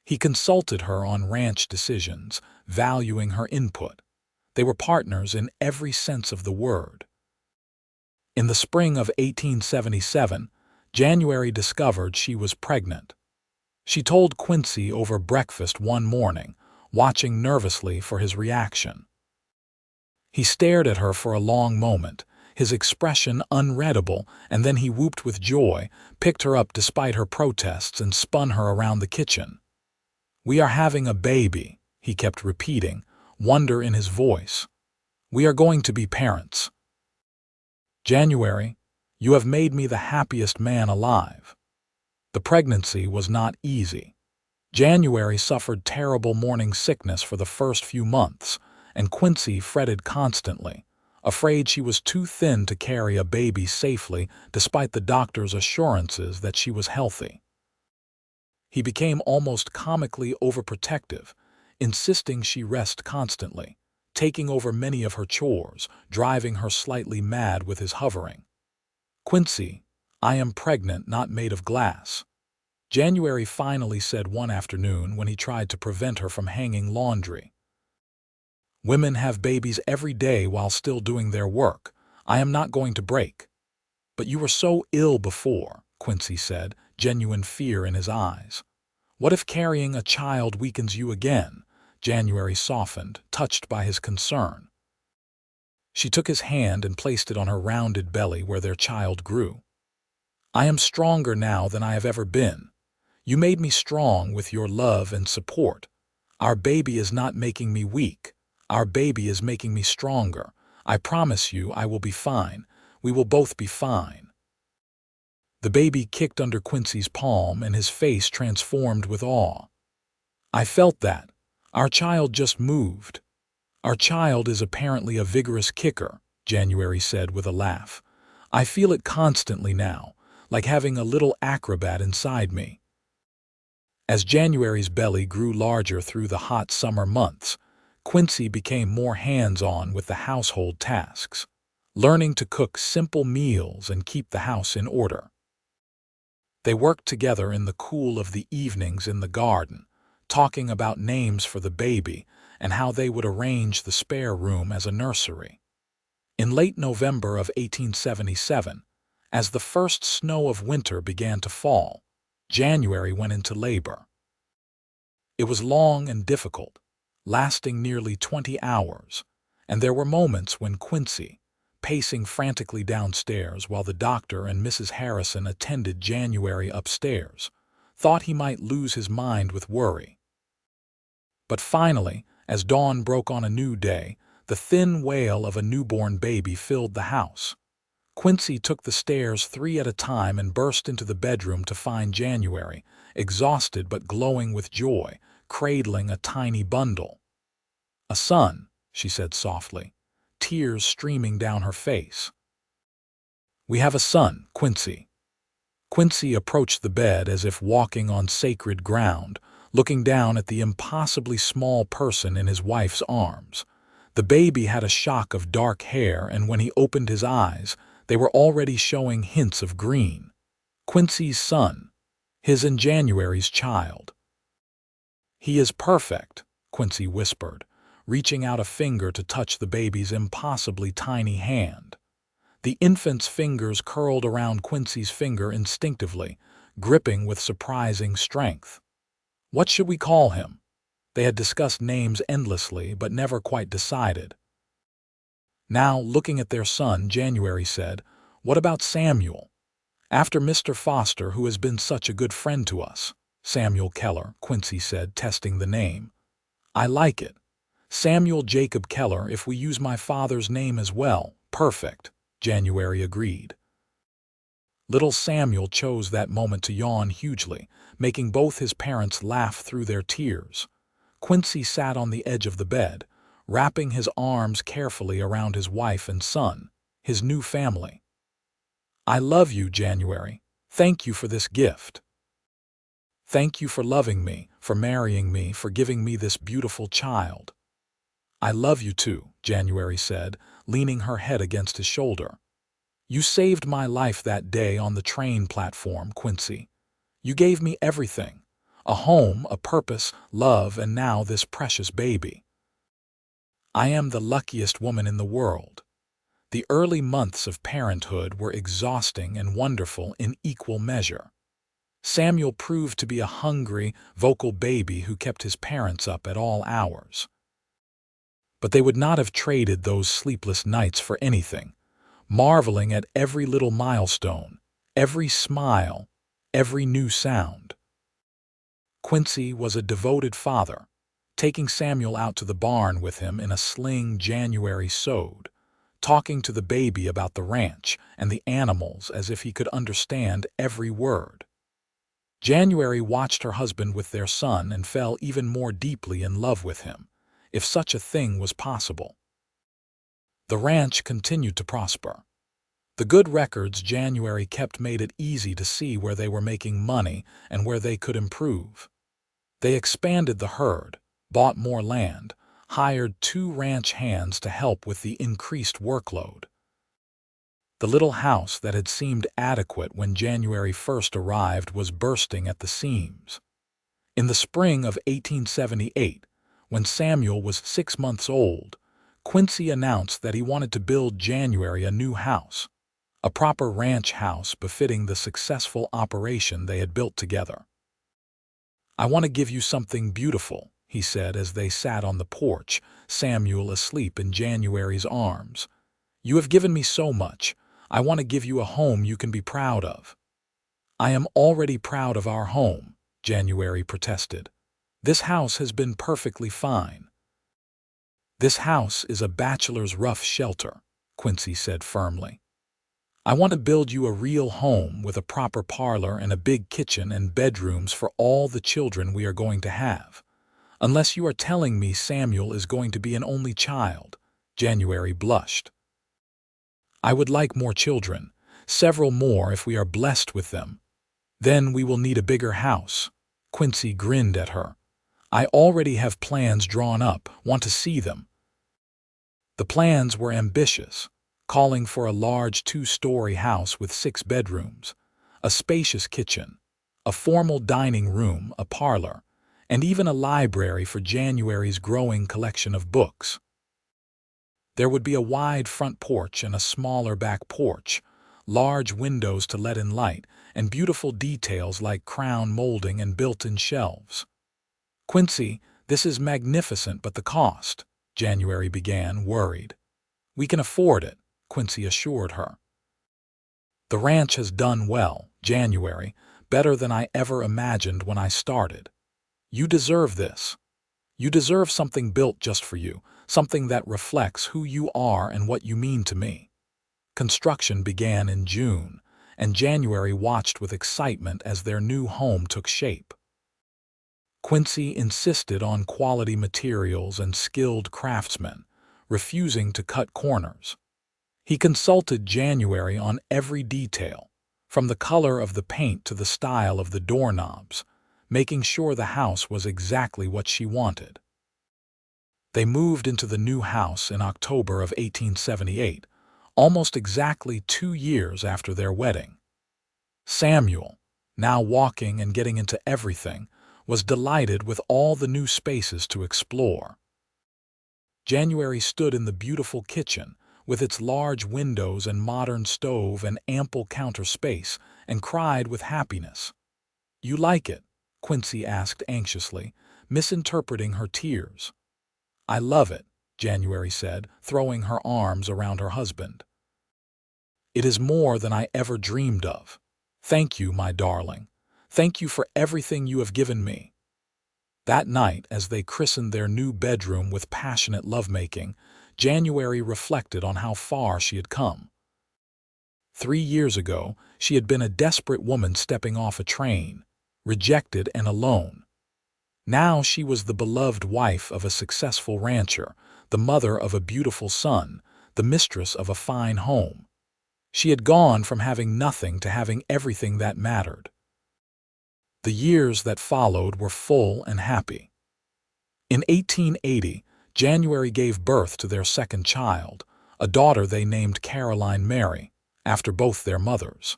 He consulted her on ranch decisions, valuing her input. They were partners in every sense of the word. In the spring of 1877, January discovered she was pregnant. She told Quincy over breakfast one morning, watching nervously for his reaction. He stared at her for a long moment, his expression unreadable, and then he whooped with joy, picked her up despite her protests, and spun her around the kitchen. "We are having a baby," he kept repeating, wonder in his voice. "We are going to be parents. January, you have made me the happiest man alive." The pregnancy was not easy. January suffered terrible morning sickness for the first few months, and Quincy fretted constantly, afraid she was too thin to carry a baby safely despite the doctor's assurances that she was healthy. He became almost comically overprotective, insisting she rest constantly, taking over many of her chores, driving her slightly mad with his hovering. "Quincy, I am pregnant, not made of glass," January finally said one afternoon when he tried to prevent her from hanging laundry. "Women have babies every day while still doing their work. I am not going to break." "But you were so ill before," Quincy said, genuine fear in his eyes. "What if carrying a child weakens you again?" January softened, touched by his concern. She took his hand and placed it on her rounded belly where their child grew. "I am stronger now than I have ever been. You made me strong with your love and support. Our baby is not making me weak. Our baby is making me stronger. I promise you I will be fine. We will both be fine." The baby kicked under Quincy's palm and his face transformed with awe. "I felt that. Our child just moved." "Our child is apparently a vigorous kicker," January said with a laugh. "I feel it constantly now, like having a little acrobat inside me." As January's belly grew larger through the hot summer months, Quincy became more hands-on with the household tasks. learning to cook simple meals and keep the house in order. They worked together in the cool of the evenings in the garden, talking about names for the baby and how they would arrange the spare room as a nursery. In late November of 1877, as the first snow of winter began to fall, January went into labor. It was long and difficult, lasting nearly 20 hours, and there were moments when Quincy, pacing frantically downstairs while the doctor and Mrs. Harrison attended January upstairs, thought he might lose his mind with worry. But finally, as dawn broke on a new day, the thin wail of a newborn baby filled the house. Quincy took the stairs 3 at a time and burst into the bedroom to find January, exhausted but glowing with joy, cradling a tiny bundle. "A son," she said softly, tears streaming down her face. "We have a son, Quincy." Quincy approached the bed as if walking on sacred ground, looking down at the impossibly small person in his wife's arms. The baby had a shock of dark hair, and when he opened his eyes, they were already showing hints of green. Quincy's son, his and January's child. "He is perfect," Quincy whispered, reaching out a finger to touch the baby's impossibly tiny hand. The infant's fingers curled around Quincy's finger instinctively, gripping with surprising strength. What should we call him? They had discussed names endlessly, but never quite decided. Now, looking at their son, January said, "What about Samuel? After Mr. Foster, who has been such a good friend to us." "Samuel Keller," Quincy said, testing the name. "I like it. Samuel Jacob Keller, if we use my father's name as well." "Perfect," January agreed. Little Samuel chose that moment to yawn hugely, making both his parents laugh through their tears. Quincy sat on the edge of the bed, wrapping his arms carefully around his wife and son, his new family. "I love you, January. Thank you for this gift. Thank you for loving me, for marrying me, for giving me this beautiful child." "I love you too," January said, leaning her head against his shoulder. "You saved my life that day on the train platform, Quincy. You gave me everything. A home, a purpose, love, and now this precious baby. I am the luckiest woman in the world." The early months of parenthood were exhausting and wonderful in equal measure. Samuel proved to be a hungry, vocal baby who kept his parents up at all hours. But they would not have traded those sleepless nights for anything, marveling at every little milestone, every smile, every new sound. Quincy was a devoted father, taking Samuel out to the barn with him in a sling January sewed, talking to the baby about the ranch and the animals as if he could understand every word. January watched her husband with their son and fell even more deeply in love with him, if such a thing was possible. The ranch continued to prosper. The good records January kept made it easy to see where they were making money and where they could improve. They expanded the herd, bought more land, hired 2 ranch hands to help with the increased workload. The little house that had seemed adequate when January first arrived was bursting at the seams. In the spring of 1878, when Samuel was 6 months old, Quincy announced that he wanted to build January a new house, a proper ranch house befitting the successful operation they had built together. "I want to give you something beautiful," he said as they sat on the porch, Samuel asleep in January's arms. "You have given me so much. I want to give you a home you can be proud of." "I am already proud of our home," January protested. "This house has been perfectly fine." "This house is a bachelor's rough shelter," Quincy said firmly. "I want to build you a real home with a proper parlor and a big kitchen and bedrooms for all the children we are going to have. Unless you are telling me Samuel is going to be an only child." January blushed. "I would like more children, several more if we are blessed with them. Then we will need a bigger house." Quincy grinned at her. "I already have plans drawn up. Want to see them?" The plans were ambitious. calling for a large two-story house with 6 bedrooms, a spacious kitchen, a formal dining room, a parlor, and even a library for January's growing collection of books. There would be a wide front porch and a smaller back porch, large windows to let in light, and beautiful details like crown molding and built-in shelves. "Quincy, this is magnificent, but the cost," January began, worried. "We can afford it," Quincy assured her. "The ranch has done well, January, better than I ever imagined when I started. You deserve this. You deserve something built just for you, something that reflects who you are and what you mean to me." Construction began in June, and January watched with excitement as their new home took shape. Quincy insisted on quality materials and skilled craftsmen, refusing to cut corners. He consulted January on every detail, from the color of the paint to the style of the doorknobs, making sure the house was exactly what she wanted. They moved into the new house in October of 1878, almost exactly 2 years after their wedding. Samuel, now walking and getting into everything, was delighted with all the new spaces to explore. January stood in the beautiful kitchen, with its large windows and modern stove and ample counter space, and cried with happiness. "You like it?" Quincy asked anxiously, misinterpreting her tears. "I love it," January said, throwing her arms around her husband. "It is more than I ever dreamed of. Thank you, my darling. Thank you for everything you have given me." That night, as they christened their new bedroom with passionate lovemaking, January reflected on how far she had come. 3 years ago, she had been a desperate woman stepping off a train, rejected and alone. Now she was the beloved wife of a successful rancher, the mother of a beautiful son, the mistress of a fine home. She had gone from having nothing to having everything that mattered. The years that followed were full and happy. In 1880, January gave birth to their second child, a daughter they named Caroline Mary, after both their mothers.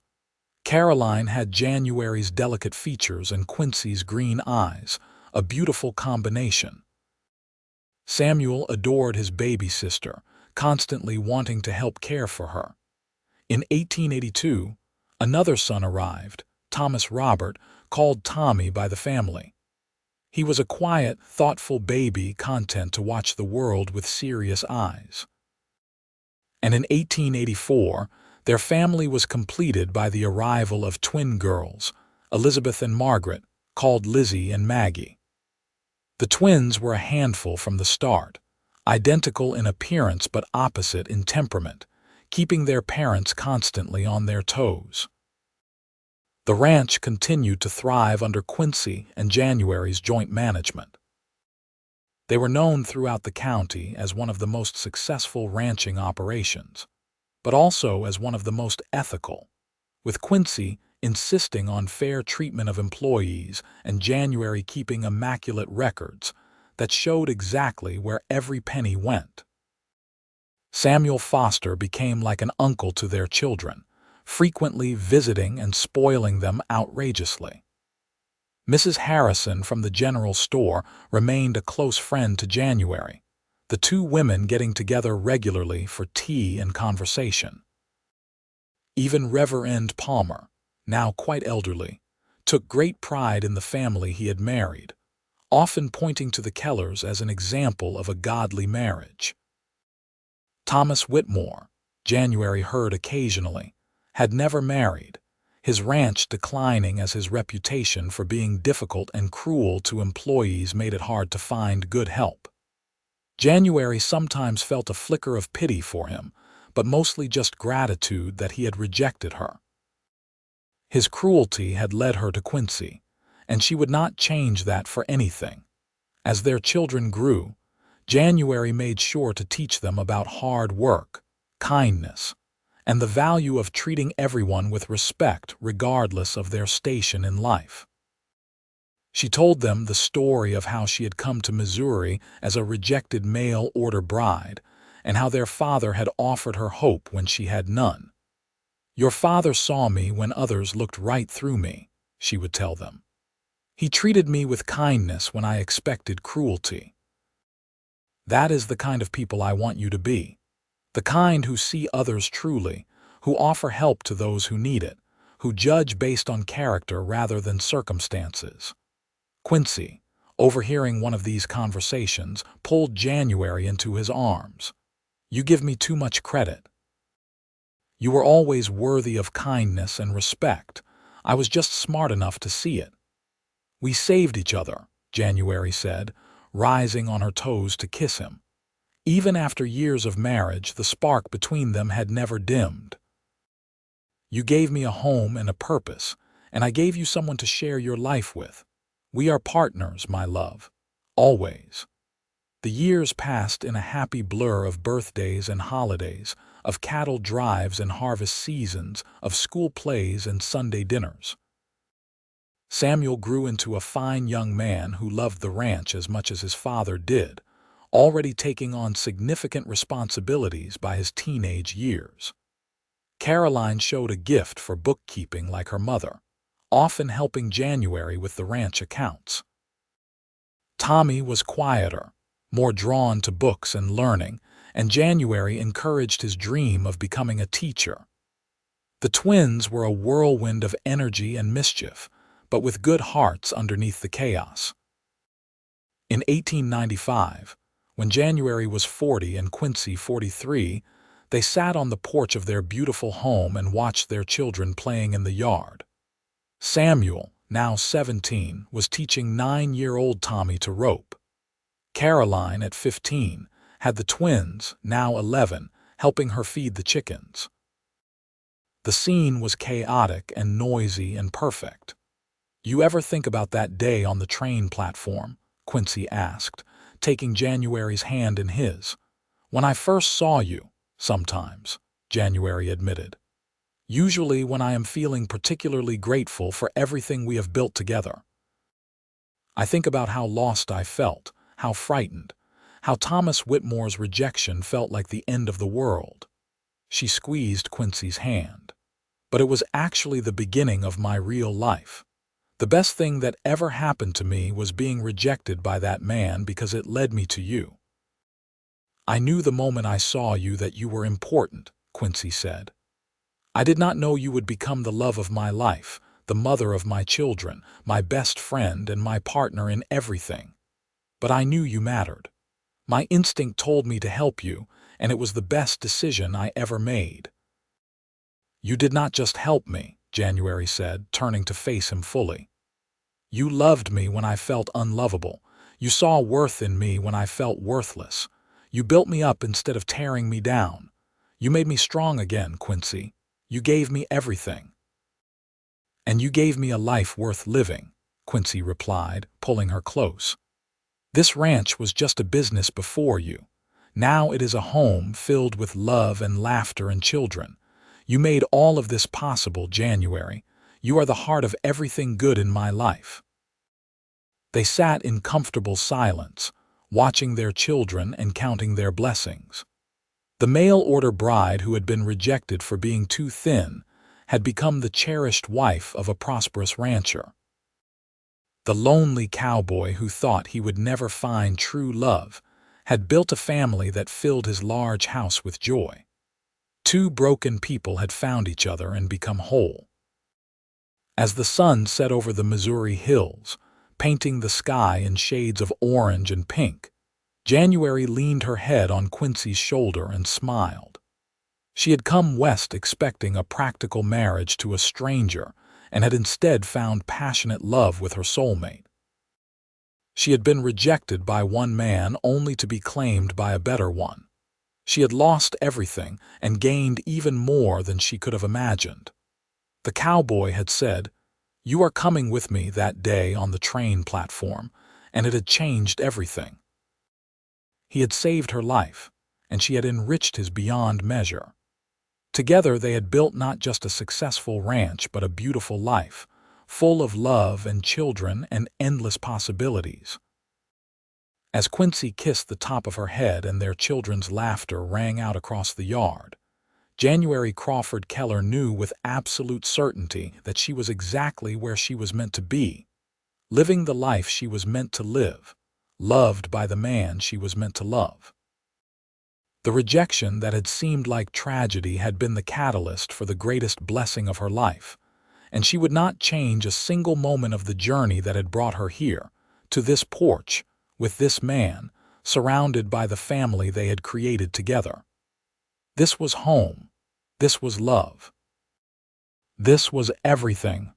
Caroline had January's delicate features and Quincy's green eyes, a beautiful combination. Samuel adored his baby sister, constantly wanting to help care for her. In 1882, another son arrived, Thomas Robert, called Tommy by the family. He was a quiet, thoughtful baby content to watch the world with serious eyes. And in 1884, their family was completed by the arrival of twin girls, Elizabeth and Margaret, called Lizzie and Maggie. The twins were a handful from the start, identical in appearance but opposite in temperament, keeping their parents constantly on their toes. The ranch continued to thrive under Quincy and January's joint management. They were known throughout the county as one of the most successful ranching operations, but also as one of the most ethical, with Quincy insisting on fair treatment of employees and January keeping immaculate records that showed exactly where every penny went. Samuel Foster became like an uncle to their children, frequently visiting and spoiling them outrageously. Mrs. Harrison from the general store remained a close friend to January, the two women getting together regularly for tea and conversation. Even Reverend Palmer, now quite elderly, took great pride in the family he had married, often pointing to the Kellers as an example of a godly marriage. Thomas Whitmore, January heard occasionally, had never married, his ranch declining as his reputation for being difficult and cruel to employees made it hard to find good help. January sometimes felt a flicker of pity for him, but mostly just gratitude that he had rejected her. His cruelty had led her to Quincy, and she would not change that for anything. As their children grew, January made sure to teach them about hard work, kindness, and the value of treating everyone with respect regardless of their station in life. She told them the story of how she had come to Missouri as a rejected mail-order bride and how their father had offered her hope when she had none. "Your father saw me when others looked right through me," she would tell them. "He treated me with kindness when I expected cruelty." That is the kind of people I want you to be. The kind who see others truly, who offer help to those who need it, who judge based on character rather than circumstances. Quincy, overhearing one of these conversations, pulled January into his arms. "You give me too much credit. You were always worthy of kindness and respect. I was just smart enough to see it." "We saved each other," January said, rising on her toes to kiss him. Even after years of marriage, the spark between them had never dimmed. "You gave me a home and a purpose, and I gave you someone to share your life with. We are partners, my love. Always." The years passed in a happy blur of birthdays and holidays, of cattle drives and harvest seasons, of school plays and Sunday dinners. Samuel grew into a fine young man who loved the ranch as much as his father did, already taking on significant responsibilities by his teenage years. Caroline showed a gift for bookkeeping like her mother, often helping January with the ranch accounts. Tommy was quieter, more drawn to books and learning, and January encouraged his dream of becoming a teacher. The twins were a whirlwind of energy and mischief, but with good hearts underneath the chaos. In 1895, when January was 40 and Quincy 43, they sat on the porch of their beautiful home and watched their children playing in the yard. Samuel, now 17, was teaching 9-year-old Tommy to rope. Caroline, at 15, had the twins, now 11, helping her feed the chickens. The scene was chaotic and noisy and perfect. "You ever think about that day on the train platform?" Quincy asked, taking January's hand in his. "When I first saw you, sometimes," January admitted. "Usually when I am feeling particularly grateful for everything we have built together. I think about how lost I felt, how frightened, how Thomas Whitmore's rejection felt like the end of the world." She squeezed Quincy's hand. "But it was actually the beginning of my real life. The best thing that ever happened to me was being rejected by that man because it led me to you." "I knew the moment I saw you that you were important," Quincy said. "I did not know you would become the love of my life, the mother of my children, my best friend and my partner in everything. But I knew you mattered. My instinct told me to help you, and it was the best decision I ever made." "You did not just help me," January said, turning to face him fully. "You loved me when I felt unlovable. You saw worth in me when I felt worthless. You built me up instead of tearing me down. You made me strong again, Quincy. You gave me everything." "And you gave me a life worth living," Quincy replied, pulling her close. "This ranch was just a business before you. Now it is a home filled with love and laughter and children. You made all of this possible, January. You are the heart of everything good in my life." They sat in comfortable silence, watching their children and counting their blessings. The mail-order bride who had been rejected for being too thin had become the cherished wife of a prosperous rancher. The lonely cowboy who thought he would never find true love had built a family that filled his large house with joy. Two broken people had found each other and become whole. As the sun set over the Missouri hills, painting the sky in shades of orange and pink, January leaned her head on Quincy's shoulder and smiled. She had come west expecting a practical marriage to a stranger and had instead found passionate love with her soulmate. She had been rejected by one man only to be claimed by a better one. She had lost everything and gained even more than she could have imagined. The cowboy had said, "You are coming with me," that day on the train platform, and it had changed everything. He had saved her life, and she had enriched his beyond measure. Together they had built not just a successful ranch but a beautiful life, full of love and children and endless possibilities. As Quincy kissed the top of her head and their children's laughter rang out across the yard, January Crawford Keller knew with absolute certainty that she was exactly where she was meant to be, living the life she was meant to live, loved by the man she was meant to love. The rejection that had seemed like tragedy had been the catalyst for the greatest blessing of her life, and she would not change a single moment of the journey that had brought her here, to this porch, with this man, surrounded by the family they had created together. This was home. This was love. This was everything